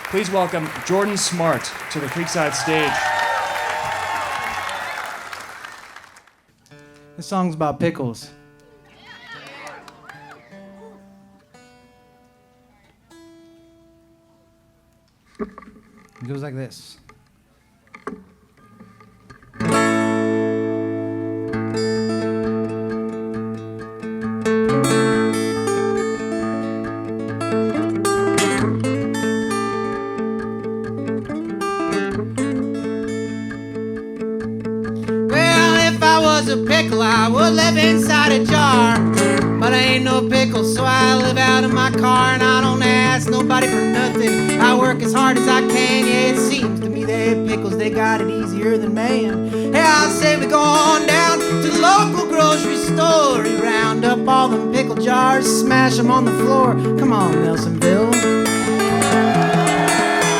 Please welcome Jordan Smart to the Creekside stage. This song's about pickles. It goes like this. A pickle, I would live inside a jar. But I ain't no pickle, so I live out in my car. And I don't ask nobody for nothing. I work as hard as I can. Yeah, it seems to me that pickles, they got it easier than man. Hey, I say we go on down to the local grocery store. We round up all them pickle jars, smash them on the floor. Come on, Nelsonville.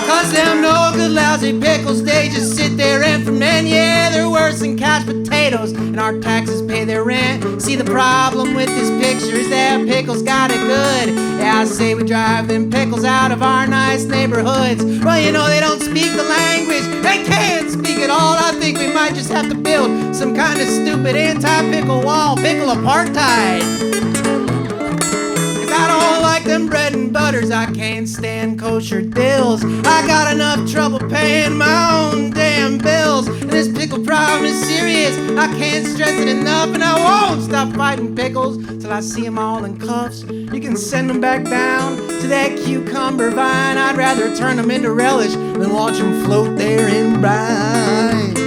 Cause them no good lousy pickles, they just sit there and ferment. Yeah, they're worse than couch potatoes, and our taxes pay their rent. See, the problem with this picture is that pickles got it good. Yeah, I say we drive them pickles out of our nice neighborhoods. Well, you know, they don't speak the language, they can't speak it all. I think we might just have to build some kind of stupid anti-pickle wall, pickle apartheid. I don't like them bread and butters, I can't stand kosher dills. I got enough trouble paying my own damn bills. And this pickle problem is serious, I can't stress it enough. And I won't stop fighting pickles till I see them all in cuffs. You can send them back down to that cucumber vine. I'd rather turn them into relish than watch them float there in brine.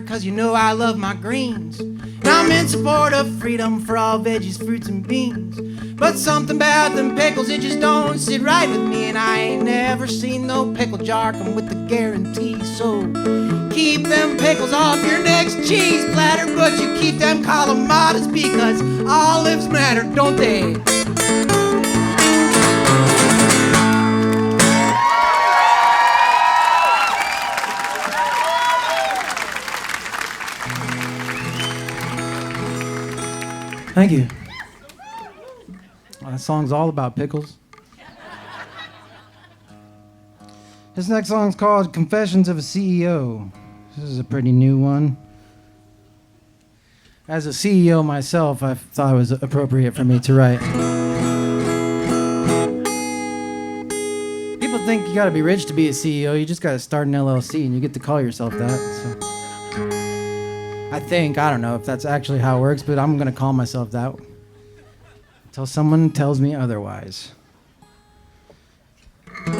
Cause you know I love my greens, and I'm in support of freedom for all veggies, fruits, and beans. But something about them pickles, it just don't sit right with me. And I ain't never seen no pickle jar come with the guarantee. So keep them pickles off your next cheese platter, but you keep them calamatas, because olives matter, don't they? Thank you. That song's all about pickles. This next song's called Confessions of a CEO. This is a pretty new one. As a CEO myself, I thought it was appropriate for me to write. People think you gotta be rich to be a CEO. You just gotta start an LLC and you get to call yourself that. So. I don't know if that's actually how it works, but I'm gonna call myself that until someone tells me otherwise. I'll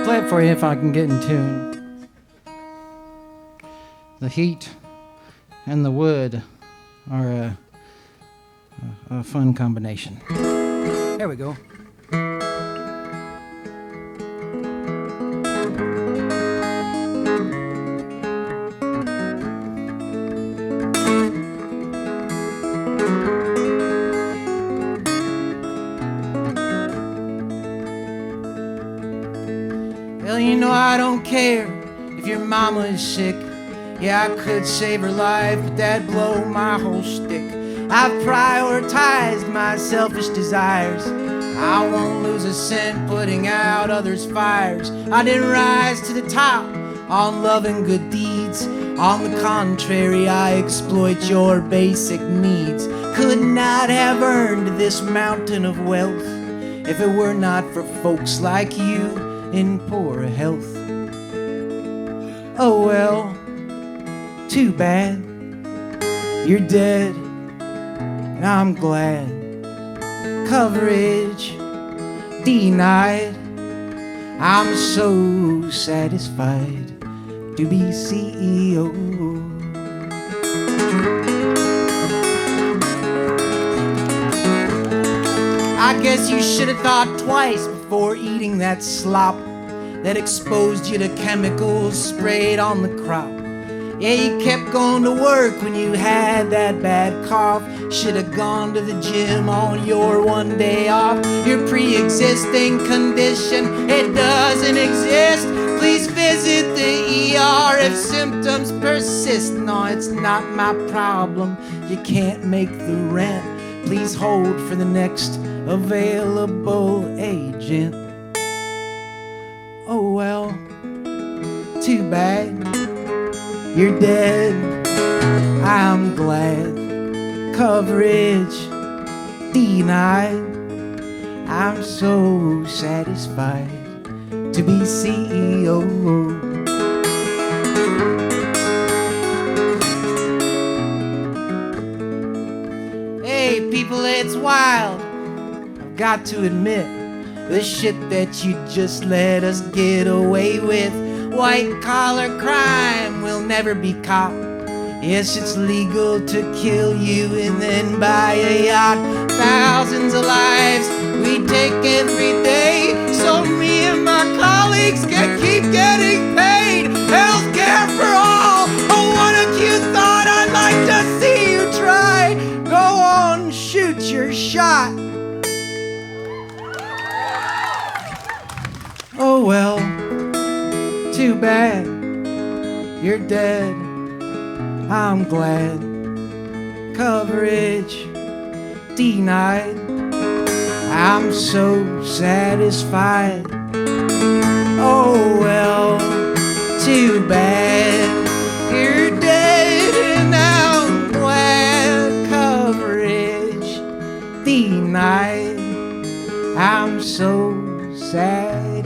play it for you if I can get in tune. The heat and the wood are a fun combination. There we go. You know I don't care if your mama is sick. Yeah, I could save her life, but that'd blow my whole shtick. I've prioritized my selfish desires. I won't lose a cent putting out others' fires. I didn't rise to the top on love and good deeds. On the contrary, I exploit your basic needs. Could not have earned this mountain of wealth if it were not for folks like you in poor health. Oh well, too bad, you're dead, and I'm glad. Coverage denied, I'm so satisfied to be CEO. I guess you should have thought twice before eating that slop. that exposed you to chemicals sprayed on the crop. Yeah, you kept going to work when you had that bad cough. Should've gone to the gym on your one day off. Your pre-existing condition, it doesn't exist. Please visit the ER if symptoms persist. No, it's not my problem. You can't make the rent. Please hold for the next available agent. Oh well, too bad. You're dead, I'm glad. Coverage denied. I'm so satisfied to be CEO. Hey people, it's wild. I've got to admit, the shit that you just let us get away with. White collar crime will never be caught. Yes, it's legal to kill you and then buy a yacht. Thousands of lives we take every day, so me and my colleagues can keep getting paid. Healthcare for all. Oh, what a cute thought. I'd like to see you try. Go on, shoot your shot. Oh well, too bad. You're dead, I'm glad. Coverage denied. I'm so satisfied. Oh well, too bad. You're dead and I'm glad. Coverage denied. I'm so satisfied.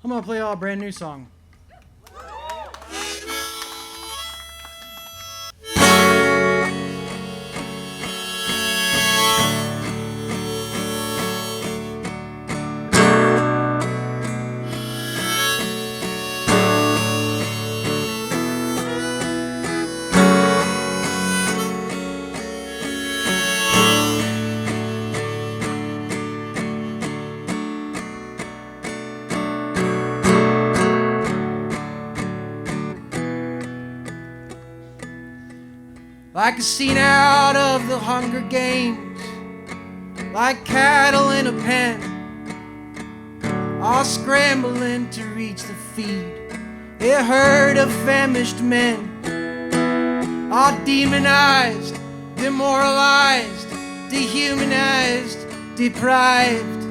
I'm gonna play y'all a brand new song. Like a scene out of the Hunger Games, like cattle in a pen, all scrambling to reach the feed. A herd of famished men, all demonized, demoralized, dehumanized, deprived,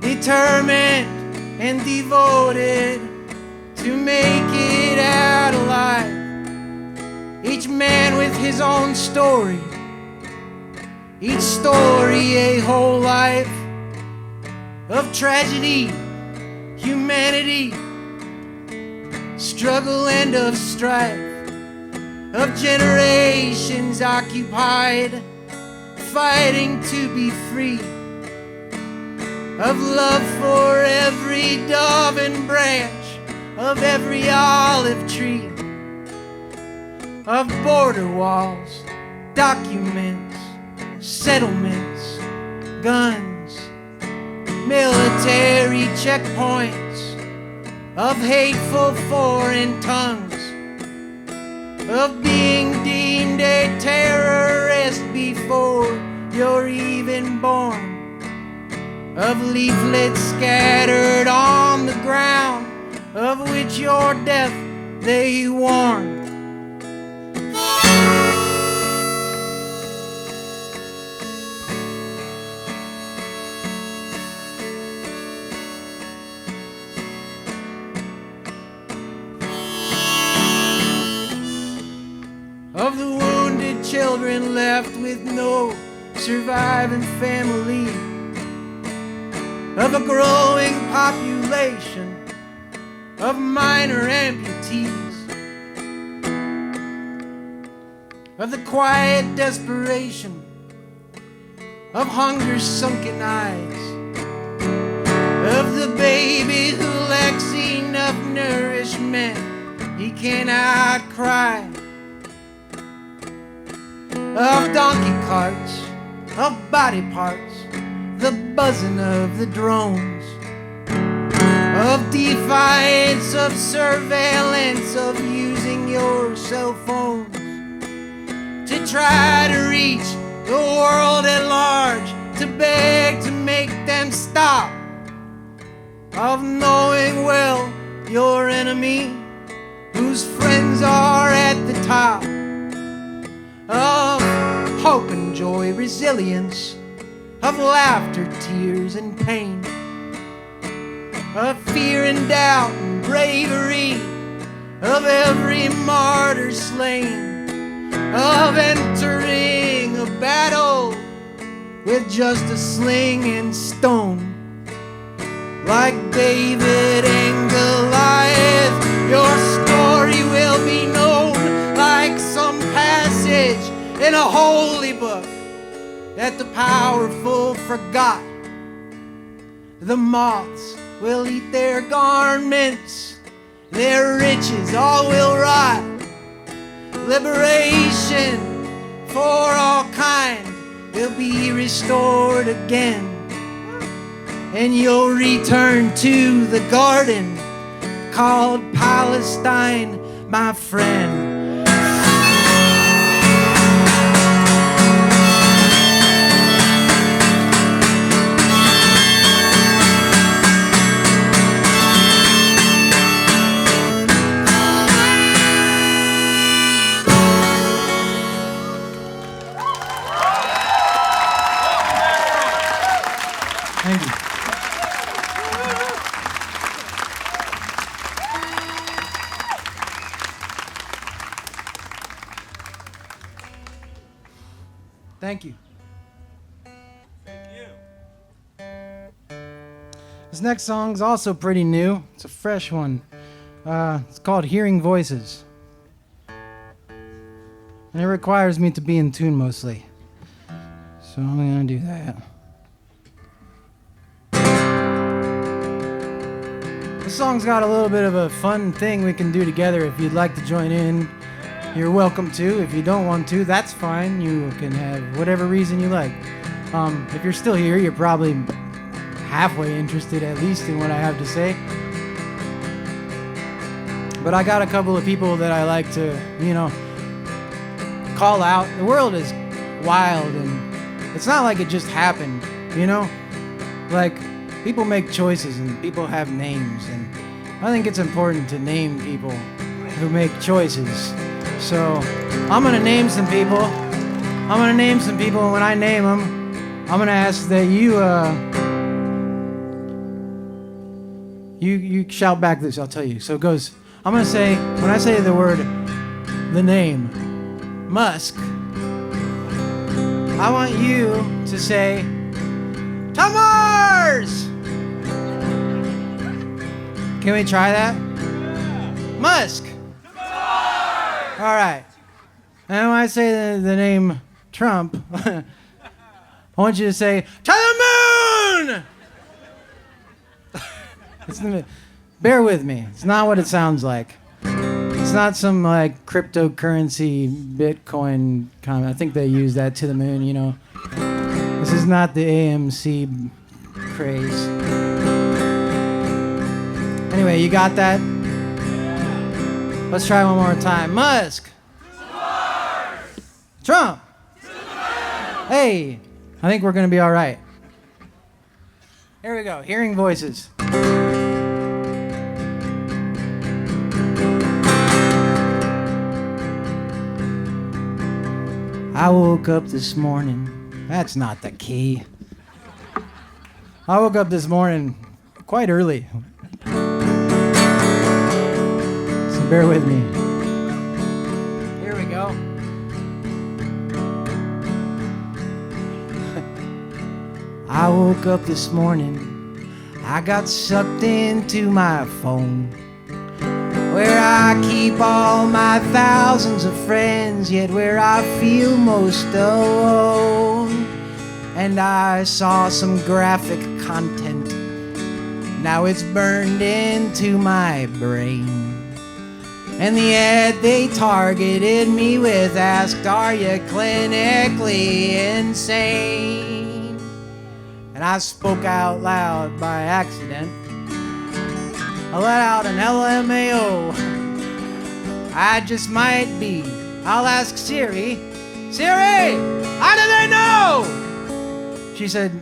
determined and devoted to make it out alive. Each man with his own story, each story a whole life of tragedy, humanity, struggle and of strife, of generations occupied, fighting to be free, of love for every dove and branch, of every olive tree, of border walls, documents, settlements, guns, military checkpoints, of hateful foreign tongues, of being deemed a terrorist before you're even born, of leaflets scattered on the ground, of which your death they warn. Of the wounded children left with no surviving family, of a growing population of minor amputees, of the quiet desperation of hunger's sunken eyes, of the baby who lacks enough nourishment he cannot cry, of donkey carts, of body parts, the buzzing of the drones, of defiance, of surveillance, of using your cell phones to try to reach the world at large, to beg to make them stop, of knowing well your enemy, whose friends are at the top, of hope and joy, resilience, of laughter, tears, and pain, of fear and doubt and bravery, of every martyr slain, of entering a battle with just a sling and stone. Like David and Goliath, your story will be known like some passage in a holy book that the powerful forgot. The moths will eat their garments, their riches all will rot. Liberation for all kind will be restored again, and you'll return to the garden called Palestine, my friend. Thank you. Thank you. This next song's also pretty new. It's a fresh one. It's called Hearing Voices. And it requires me to be in tune mostly. So I'm gonna do that. This song's got a little bit of a fun thing we can do together. If you'd like to join in, you're welcome to. If you don't want to, that's fine. You can have whatever reason you like. If you're still here, you're probably halfway interested at least in what I have to say. But I got a couple of people that I like to, call out. The world is wild, and it's not like it just happened, Like, people make choices and people have names, and I think it's important to name people who make choices. So I'm gonna name some people. And when I name them, I'm gonna ask that you shout back this. I'll tell you. So it goes. I'm gonna say, when I say the name Musk, I want you to say to Mars. Can we try that? Musk. All right. And when I say the name Trump, I want you to say, to the moon! Bear with me. It's not what it sounds like. It's not some cryptocurrency, Bitcoin comment. I think they use that, to the moon, This is not the AMC craze. Anyway, you got that? Let's try one more time. Musk. Trump. Hey, I think we're going to be all right. Here we go. Hearing voices. I woke up this morning. That's not the key. I woke up this morning quite early. So bear with me. Here we go. I woke up this morning. I got sucked into my phone. where I keep all my thousands of friends, yet where I feel most alone. And I saw some graphic content, now it's burned into my brain. And the ad they targeted me with asked, are you clinically insane? And I spoke out loud by accident. I let out an LMAO. I just might be. I'll ask Siri. Siri, how do they know? She said,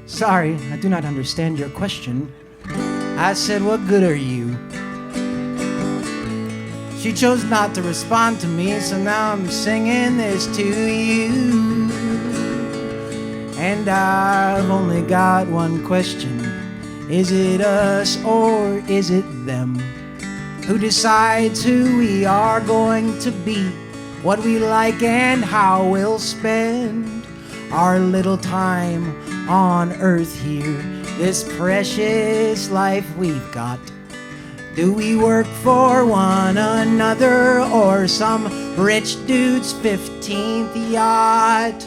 sorry, I do not understand your question. I said, what good are you? She chose not to respond to me, so now I'm singing this to you. And I've only got one question. Is it us or is it them? Who decides who we are going to be, what we like and how we'll spend our little time on earth here, this precious life we've got? Do we work for one another or some rich dude's 15th yacht?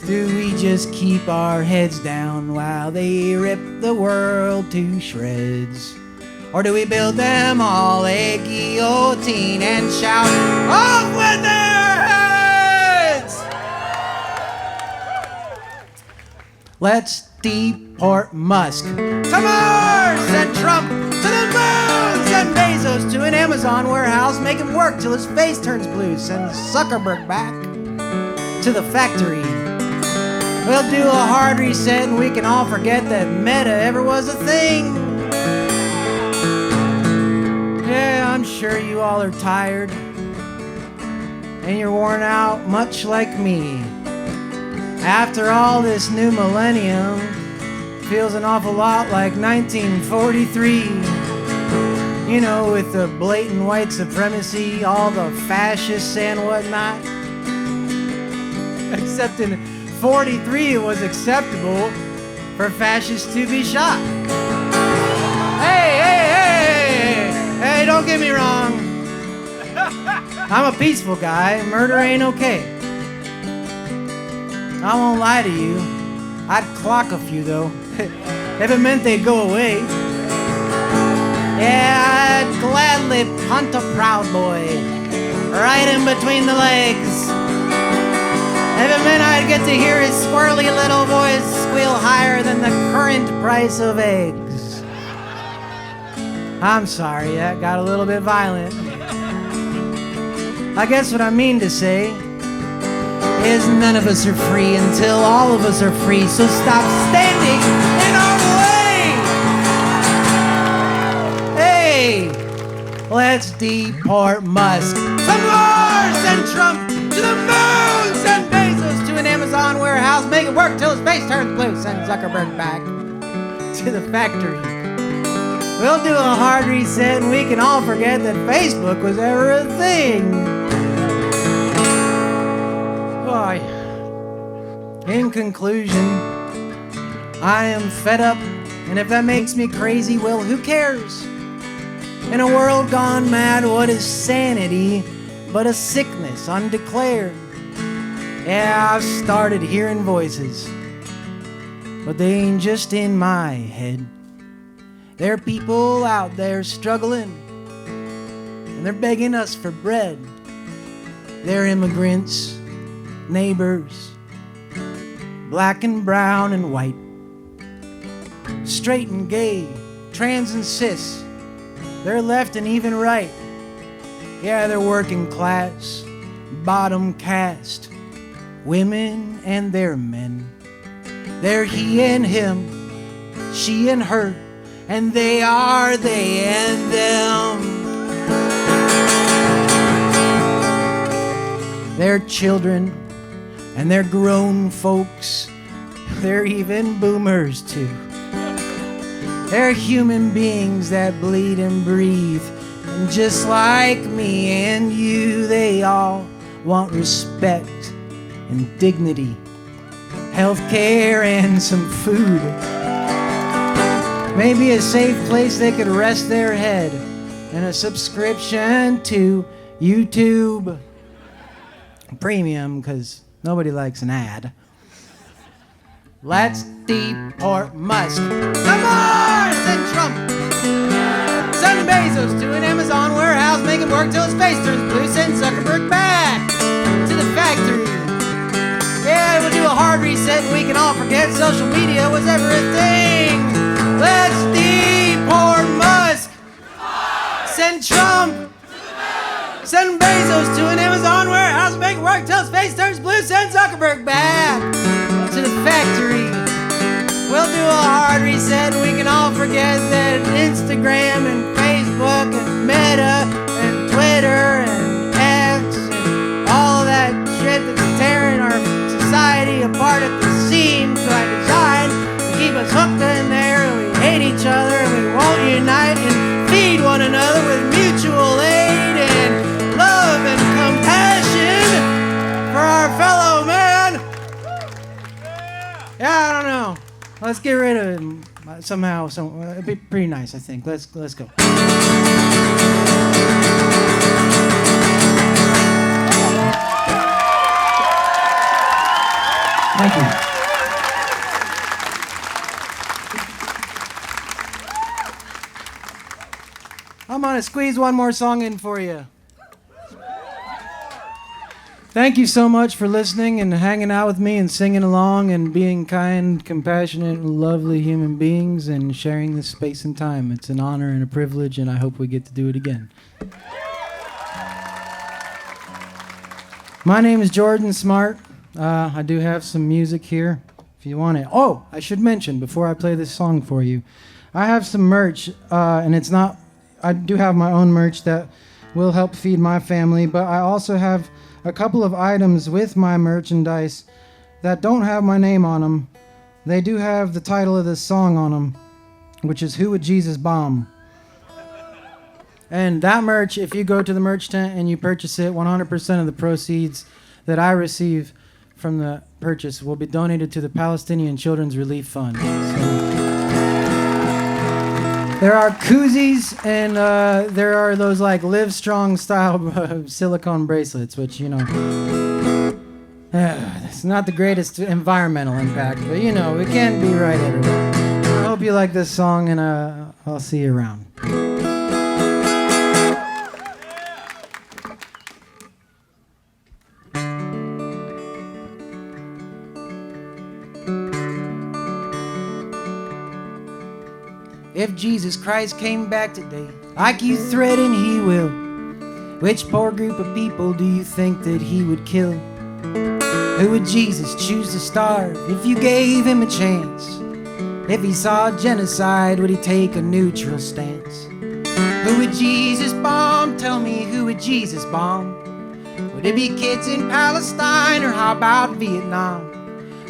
Do we just keep our heads down while they rip the world to shreds? Or do we build them all a guillotine and shout, off with their heads? Let's deport Musk to Mars and Trump to the moon. Send Bezos to an Amazon warehouse, make him work till his face turns blue. Send Zuckerberg back to the factory. We'll do a hard reset and we can all forget that Meta ever was a thing. Yeah, I'm sure you all are tired and you're worn out much like me. After all, this new millennium feels an awful lot like 1943. You know, with the blatant white supremacy, all the fascists and whatnot. Except in 43 it was acceptable for fascists to be shot. Hey, don't get me wrong. I'm a peaceful guy. Murder ain't okay. I won't lie to you. I'd clock a few though, if it meant they'd go away. Yeah, I'd gladly punt a Proud Boy right in between the legs. If it meant I'd get to hear his squirrely little voice squeal higher than the current price of eggs. I'm sorry, that got a little bit violent. I guess what I mean to say is none of us are free until all of us are free, so stop standing in our way! Hey, let's deport Musk to Mars and Trump to the moon, send Bezos to an Amazon warehouse, make it work till his face turns blue, send Zuckerberg back to the factory. We'll do a hard reset and we can all forget that Facebook was ever a thing. Boy, in conclusion, I am fed up, and if that makes me crazy, well, who cares? In a world gone mad, what is sanity but a sickness undeclared? Yeah, I've started hearing voices, but they ain't just in my head. There are people out there struggling, and they're begging us for bread. They're immigrants, neighbors, black and brown and white, straight and gay, trans and cis. They're left and even right. Yeah, they're working class, bottom caste, women and their men. They're he and him, she and her, and they are they and them. They're children and they're grown folks. They're even boomers too. They're human beings that bleed and breathe. And just like me and you, they all want respect and dignity, health care and some food. Maybe a safe place they could rest their head, and a subscription to YouTube Premium, because nobody likes an ad. Let's deport Musk. Come on! Send Trump! Send Bezos to an Amazon warehouse, make him work till his face turns blue. Send Zuckerberg back to the factory. Yeah, we'll do a hard reset and we can all forget social media was ever a thing. Let's deport Musk. Send Trump. Send Bezos to an Amazon warehouse, make him work till his face turns blue. Send Zuckerberg back to the factory. We'll do a hard reset and we can all forget that Instagram and Facebook and Meta and Twitter and X and all that shit that's tearing our society apart at the seams by design to keep us hooked in there, and we hate each other and we won't unite and feed one another with mutual aid and love and compassion for our fellow man. Yeah, I don't know. Let's get rid of him somehow. It'd be pretty nice, I think. Let's go. Thank you. I'm gonna squeeze one more song in for you. Thank you so much for listening and hanging out with me and singing along and being kind, compassionate, and lovely human beings and sharing this space and time. It's an honor and a privilege, and I hope we get to do it again. My name is Jordan Smart. I do have some music here if you want it. Oh, I should mention before I play this song for you, I have some merch, and it's not, I do have my own merch that will help feed my family, but I also have a couple of items with my merchandise that don't have my name on them. They do have the title of this song on them, which is Who Would Jesus Bomb? And that merch, if you go to the merch tent and you purchase it, 100% of the proceeds that I receive from the purchase will be donated to the Palestinian Children's Relief Fund. So, there are koozies and there are those like Live Strong style silicone bracelets, which, you know, it's not the greatest environmental impact, but you know, it can't be right everywhere. I hope you like this song, and I'll see you around. If Jesus Christ came back today, like you threaten he will, which poor group of people do you think that he would kill? Who would Jesus choose to starve if you gave him a chance? If he saw genocide, would he take a neutral stance? Who would Jesus bomb? Tell me, who would Jesus bomb? Would it be kids in Palestine, or how about Vietnam?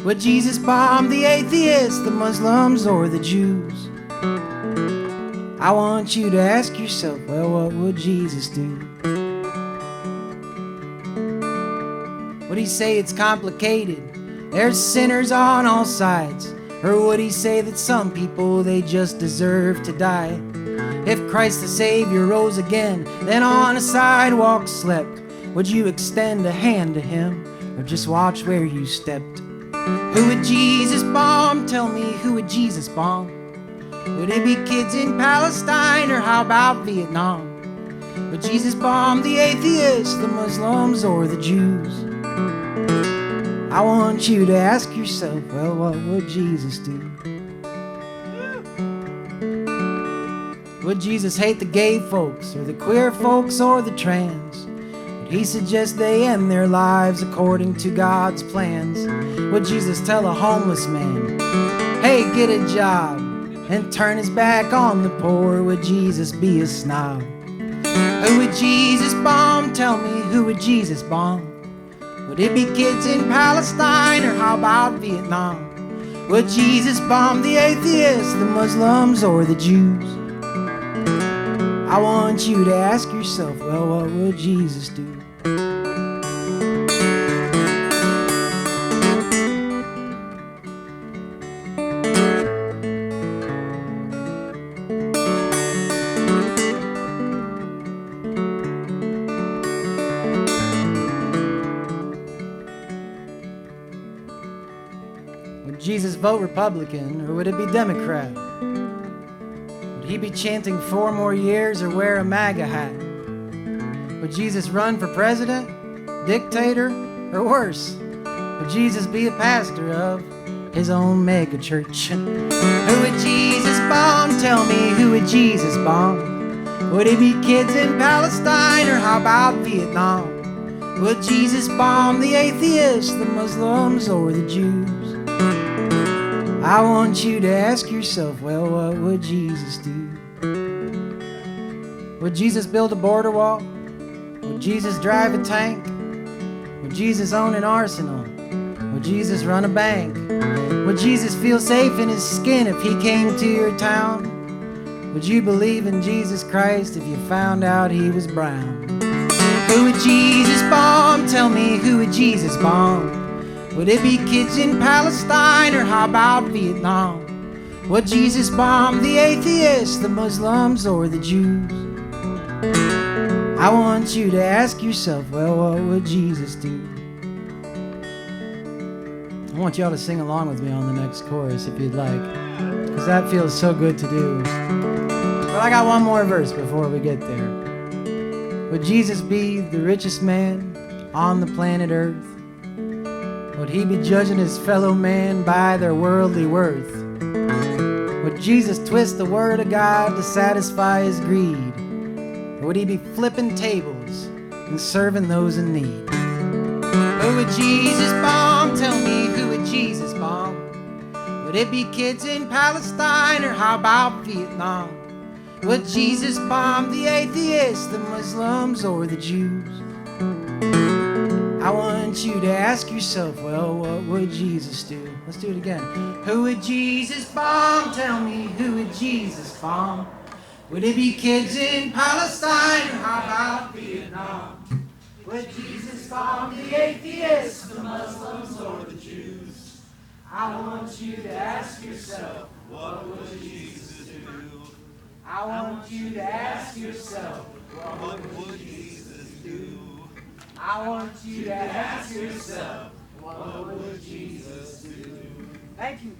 Would Jesus bomb the atheists, the Muslims, or the Jews? I want you to ask yourself, well, what would Jesus do? Would he say it's complicated, there's sinners on all sides? Or would he say that some people, they just deserve to die? If Christ the Savior rose again, then on a sidewalk slept, would you extend a hand to him, or just watch where you stepped? Who would Jesus bomb? Tell me, who would Jesus bomb? Would it be kids in Palestine, or how about Vietnam? Would Jesus bomb the atheists, the Muslims, or the Jews? I want you to ask yourself, well, what would Jesus do? Would Jesus hate the gay folks, or the queer folks, or the trans? Would he suggest they end their lives according to God's plans? Would Jesus tell a homeless man, hey, get a job, and turn his back on the poor? Would Jesus be a snob? Who would Jesus bomb? Tell me, who would Jesus bomb? Would it be kids in Palestine, or how about Vietnam? Would Jesus bomb the atheists, the Muslims, or the Jews? I want you to ask yourself, well, what would Jesus do? vote Republican, or would it be Democrat? Would he be chanting 4 more years or wear a MAGA hat? Would Jesus run for president, dictator, or worse? Would Jesus be a pastor of his own mega church? Who would Jesus bomb? Tell me, who would Jesus bomb? Would it be kids in Palestine, or how about Vietnam? Would Jesus bomb the atheists, the Muslims, or the Jews? I want you to ask yourself, well, what would Jesus do? Would Jesus build a border wall? Would Jesus drive a tank? Would Jesus own an arsenal? Would Jesus run a bank? Would Jesus feel safe in his skin if he came to your town? Would you believe in Jesus Christ if you found out he was brown? Who would Jesus bomb? Tell me, who would Jesus bomb? Would it be kids in Palestine, or how about Vietnam? Would Jesus bomb the atheists, the Muslims, or the Jews? I want you to ask yourself, well, what would Jesus do? I want y'all to sing along with me on the next chorus if you'd like, because that feels so good to do. But I got one more verse before we get there. Would Jesus be the richest man on the planet Earth? Would he be judging his fellow man by their worldly worth? Would Jesus twist the word of God to satisfy his greed? Or would he be flipping tables and serving those in need? Who would Jesus bomb? Tell me, who would Jesus bomb? Would it be kids in Palestine, or how about Vietnam? Would Jesus bomb the atheists, the Muslims, or the Jews? I want you to ask yourself, well, what would Jesus do? Let's do it again. Who would Jesus bomb? Tell me, who would Jesus bomb? Would it be kids in Palestine, or how about Vietnam? Would Jesus bomb the atheists, the Muslims, or the Jews? I want you to ask yourself, what would Jesus do? I want you to ask yourself, what would Jesus do? I want you to ask yourself, what would Jesus do? Thank you.